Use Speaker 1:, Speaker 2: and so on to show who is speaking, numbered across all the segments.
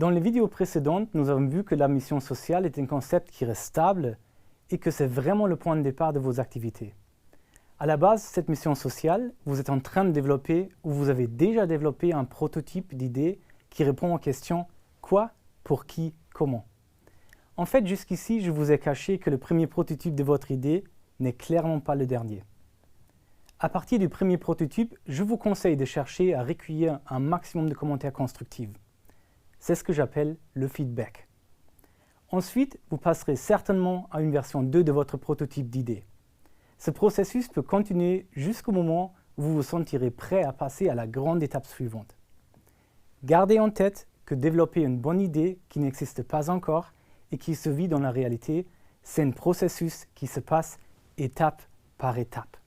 Speaker 1: Dans les vidéos précédentes, nous avons vu que la mission sociale est un concept qui reste stable et que c'est vraiment le point de départ de vos activités. À la base, cette mission sociale, vous êtes en train de développer ou vous avez déjà développé un prototype d'idée qui répond aux questions « quoi, pour qui, comment ». En fait, jusqu'ici, je vous ai caché que le premier prototype de votre idée n'est clairement pas le dernier. À partir du premier prototype, je vous conseille de chercher à recueillir un maximum de commentaires constructifs. C'est ce que j'appelle le feedback. Ensuite, vous passerez certainement à une version 2 de votre prototype d'idée. Ce processus peut continuer jusqu'au moment où vous vous sentirez prêt à passer à la grande étape suivante. Gardez en tête que développer une bonne idée qui n'existe pas encore et qui se vit dans la réalité, c'est un processus qui se passe étape par étape.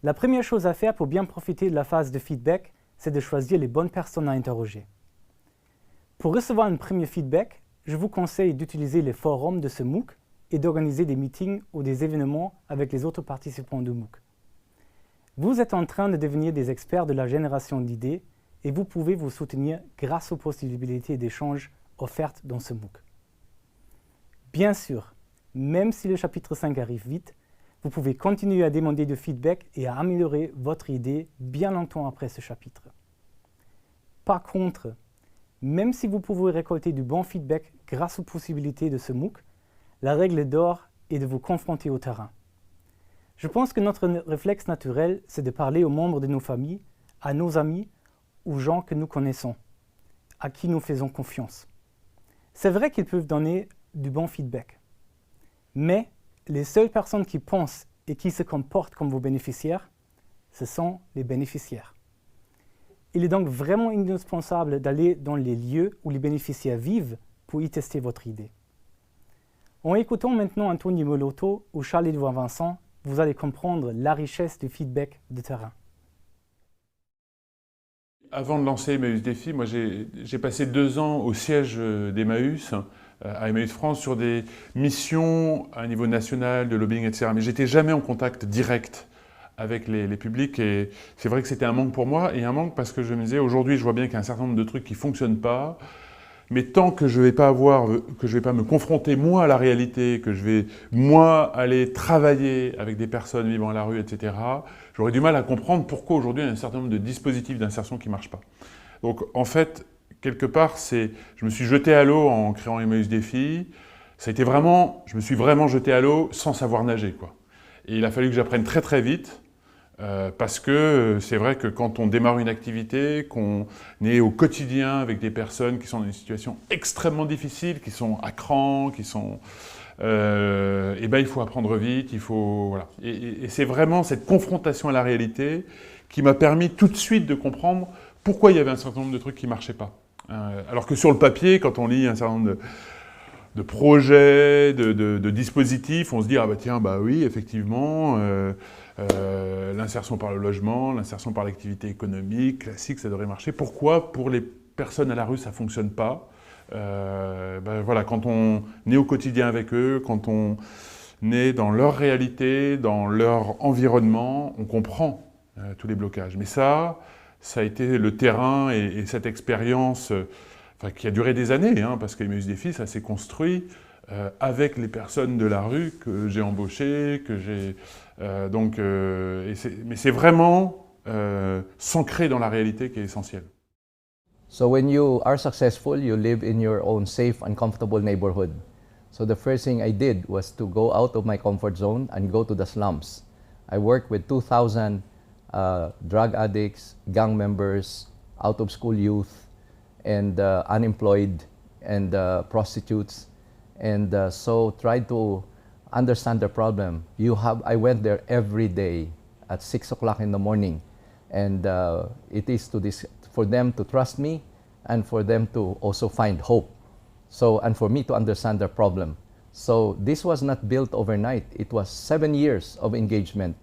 Speaker 1: La première chose à faire pour bien profiter de la phase de feedback, c'est de choisir les bonnes personnes à interroger. Pour recevoir un premier feedback, je vous conseille d'utiliser les forums de ce MOOC et d'organiser des meetings ou des événements avec les autres participants du MOOC. Vous êtes en train de devenir des experts de la génération d'idées et vous pouvez vous soutenir grâce aux possibilités d'échange offertes dans ce MOOC. Bien sûr, même si le chapitre 5 arrive vite, vous pouvez continuer à demander du feedback et à améliorer votre idée bien longtemps après ce chapitre. Par contre, même si vous pouvez récolter du bon feedback grâce aux possibilités de ce MOOC, la règle d'or est de vous confronter au terrain. Je pense que notre réflexe naturel, c'est de parler aux membres de nos familles, à nos amis, aux gens que nous connaissons, à qui nous faisons confiance. C'est vrai qu'ils peuvent donner du bon feedback. Mais les seules personnes qui pensent et qui se comportent comme vos bénéficiaires, ce sont les bénéficiaires. Il est donc vraiment indispensable d'aller dans les lieux où les bénéficiaires vivent pour y tester votre idée. En écoutant maintenant Anthony Molotto ou Charles-Édouard Vincent, vous allez comprendre la richesse du feedback de terrain.
Speaker 2: Avant de lancer Emmaüs Défi, moi j'ai passé 2 ans au siège d'Emmaüs, à Emmaüs France, sur des missions à un niveau national, de lobbying, etc. Mais j'étais jamais en contact direct avec les publics et c'est vrai que c'était un manque pour moi et un manque parce que je me disais aujourd'hui je vois bien qu'il y a un certain nombre de trucs qui ne fonctionnent pas, mais tant que je ne vais pas me confronter moi à la réalité, que je vais moi aller travailler avec des personnes vivant à la rue, etc., j'aurais du mal à comprendre pourquoi aujourd'hui il y a un certain nombre de dispositifs d'insertion qui ne marchent pas. Donc en fait, quelque part, je me suis jeté à l'eau en créant Emmaüs Défi. Ça a été vraiment, je me suis vraiment jeté à l'eau sans savoir nager, quoi. Et il a fallu que j'apprenne très très vite. Parce que c'est vrai que quand on démarre une activité, qu'on est au quotidien avec des personnes qui sont dans une situation extrêmement difficile, qui sont à cran, qui sont... et ben il faut apprendre vite, il faut... Voilà. Et c'est vraiment cette confrontation à la réalité qui m'a permis tout de suite de comprendre pourquoi il y avait un certain nombre de trucs qui ne marchaient pas. Alors que sur le papier, quand on lit un certain nombre de projets, de dispositifs, on se dit « Ah bah tiens, bah oui, effectivement... l'insertion par le logement, l'insertion par l'activité économique, classique, ça devrait marcher. Pourquoi pour les personnes à la rue, ça ne fonctionne pas? Voilà, quand on est au quotidien avec eux, quand on est dans leur réalité, dans leur environnement, on comprend tous les blocages. Mais ça a été le terrain et cette expérience qui a duré des années, hein, parce qu'Emmaüs Défi, ça s'est construit avec les personnes de la rue que j'ai embauchées, que j'ai... mais c'est vraiment s'ancrer dans la réalité qui est essentiel.
Speaker 3: So when you are successful, you live in your own safe and comfortable neighborhood. So the first thing I did was to go out of my comfort zone and go to the slums. I worked with 2,000 drug addicts, gang members, out-of-school youth, and unemployed, and prostitutes. And so tried to understand the problem. I went there every day at 6 o'clock in the morning. And it is for them to trust me and for them to also find hope. And for me to understand their problem. So this was not built overnight. It was 7 years of engagement.